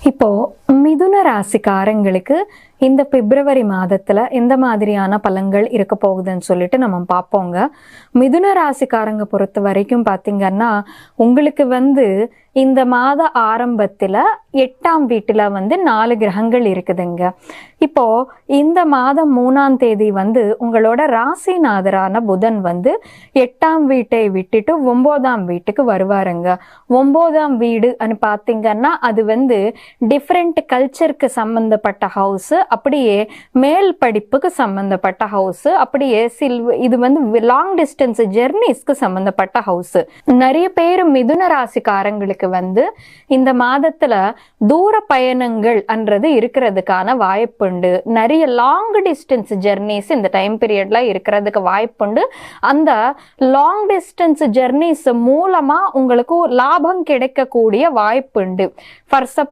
இப்போ மிதுன ராசிக்காரங்களுக்கு இந்த பிப்ரவரி மாதத்துல எந்த மாதிரியான பலன்கள் இருக்க போகுதுன்னு சொல்லிட்டு நம்ம பார்ப்போங்க. மிதுன ராசிக்காரங்க பொறுத்த வரைக்கும் பாத்தீங்கன்னா, உங்களுக்கு இந்த மாத ஆரம்பத்துல 8ஆம் வீட்டுல 4 கிரகங்கள் இருக்குதுங்க. இப்போ இந்த மாதம் 3ஆம் தேதி உங்களோட ராசிநாதரான புதன் 8ஆம் வீட்டை விட்டுட்டு 9ஆம் வீட்டுக்கு வருவாருங்க. 9ஆம் வீடு பாத்தீங்கன்னா அது டிஃப்ரெண்ட் கல்ச்சருக்கு சம்பந்தப்பட்ட ஹவுஸ், அப்படியே மேல் படிப்புக்கு சம்பந்தப்பட்ட ஹவுஸ், அப்படியே இது லாங் டிஸ்டன்ஸ் ஜெர்னிஸ்க்கு சம்பந்தப்பட்ட ஹவுஸ். நிறைய பேர் மிதுன ராசிக்காரங்களுக்கு இந்த மாதத்துல தூர பயணங்கள் அன்றது இருக்கிறதுக்கான வாய்ப்புண்டு. நிறைய லாங் டிஸ்டன்ஸ் ஜெர்னிஸ் இந்த டைம் பீரியட்ல இருக்கிறதுக்கு வாய்ப்புண்டு. அந்த லாங் டிஸ்டன்ஸ் ஜெர்னிஸ் மூலமா உங்களுக்கு லாபம் கிடைக்கக்கூடிய வாய்ப்புண்டு.